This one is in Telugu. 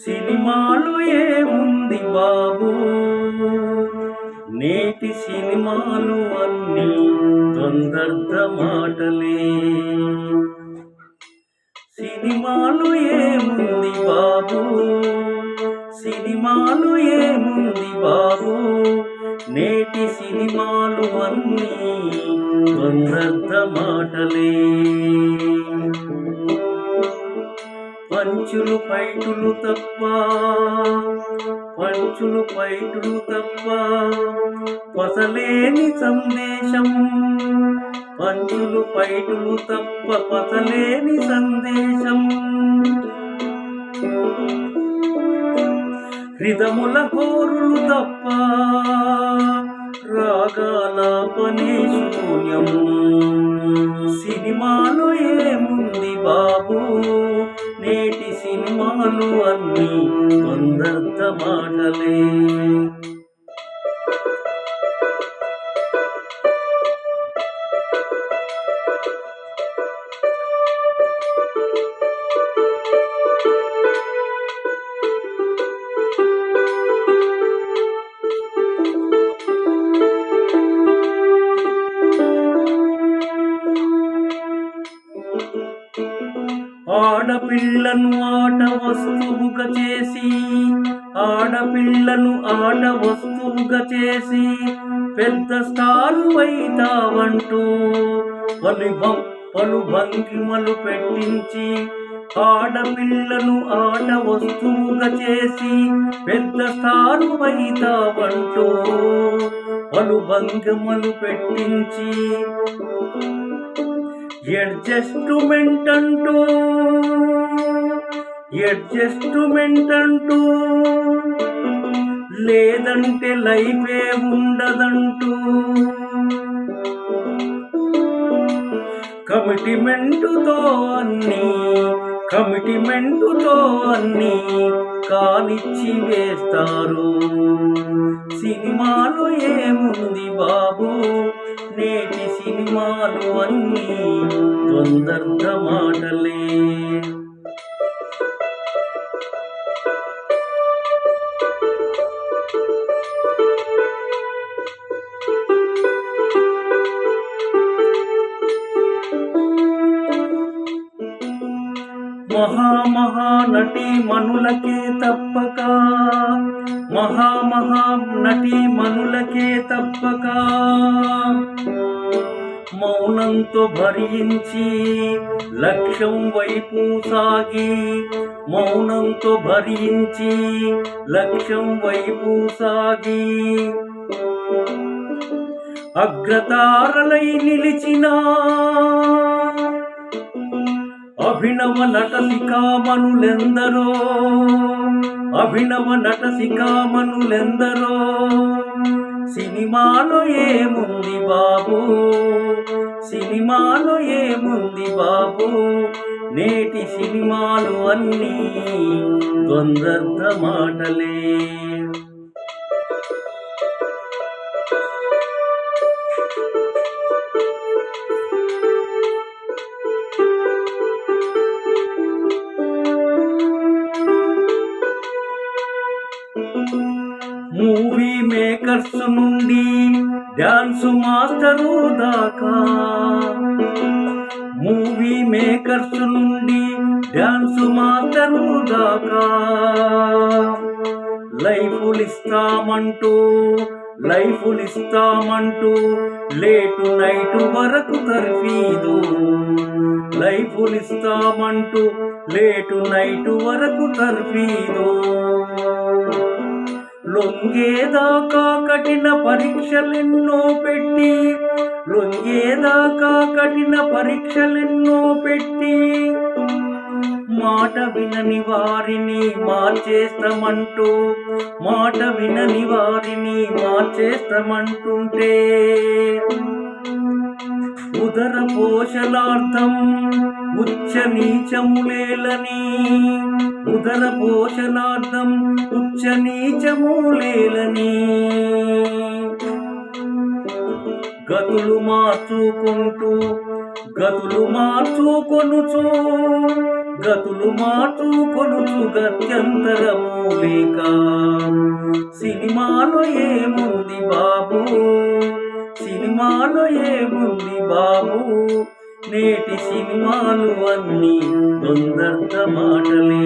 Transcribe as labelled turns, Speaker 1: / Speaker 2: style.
Speaker 1: సినిమాలు ఏముంది బాబు, నేటి సినిమాలు అన్నీ తొందర్ధ మాటలే. సినిమాలు ఏముంది బాబు, సినిమాలు ఏముంది బాబు, నేటి సినిమాలు అన్నీ తొందర్ధ మాటలే. పంచులు ఫైటులు తప్ప, పంచులు ఫైటులు తప్ప పసలేని సందేశం, పంచులు ఫైటులు తప్ప పసలేని సందేశం. హృదముల హోరులు తప్ప రాగాల పని శూన్యం. సినిమాలు ఏముంది బాబు, నేటి సినిమాలు అన్నీ తొందర్ధ మాటలే. ఆడపిల్లను ఆట వస్తువుగా చేసి, ఆడపిల్లను ఆట వస్తువుగా చేసి పెద్ద స్టారు వైతావంటూ పలు భంగిమలు పెట్టించి, ఆడపిల్లను ఆట వస్తువుగా చేసి పెద్ద స్టారు వైతావంటూ పలు భంగిమలు పెట్టించి, అడ్జస్ట్మెంట్ అంటూ, అడ్జస్ట్మెంట్ అంటూ లేదంటే లైఫే ఉండదంటూ, కమిట్మెంటుతో అన్నీ, కమిట్మెంటుతో అన్నీ కానిచ్చి వేస్తారు. సినిమాలు ఏముంది బాబు, నేటి సినిమాలు అన్నీ తొందర్ధ మాటలే. మహానటి మనులకే తప్పక, నటి మనులకే తప్పక మౌనంతో భరించి లక్ష్యం వైపు సాగి, మౌనంతో భరించి లక్ష్యం వైపు సాగి అగ్రతారలై నిలిచిన అభినవ నట శిఖామణులెందరో, అభినవ నట శిఖామణులెందరో. సినిమాలో ఏముంది బాబు, సినిమాలో ఏముంది బాబు, నేటి సినిమాలు అన్నీ తొందర్ధ మాటలే. మూవీ మేకర్స్ నుండి డాన్స్ మాస్టరు దాకా, మూవీ మేకర్స్ నుండి డాన్స్ మాస్టరు దాకా లైఫులు ఇస్తామంటూ, లైఫులు ఇస్తామంటూ లేటు నైటు వరకు తర్ఫీదు, లైఫులు ఇస్తామంటూ లేటు నైటు వరకు తర్ఫీదు. లొంగేదాకా కఠిన పరీక్షలెన్నో పెట్టి, లొంగేదాకా కఠిన పరీక్షలెన్నో పెట్టి మాట వినని వారిని మార్చేస్తామంటూ, మాట వినని వారిని మార్చేస్తామంటుంటే ఉదర పోషణార్థం ఉచ్చ నీచములేలని, ఉదర పోషణార్థం ఉచ్చ నీచములేలని గతులు మార్చుకుంటూ గతులు మార్చుకొనుచు గత్యంతరము లేక సినిమాలో ఏముంది బాబు, సినిమాలో ఏముంది బాబు, నేటి సినిమాలు అన్నీ తొందర మాటలే.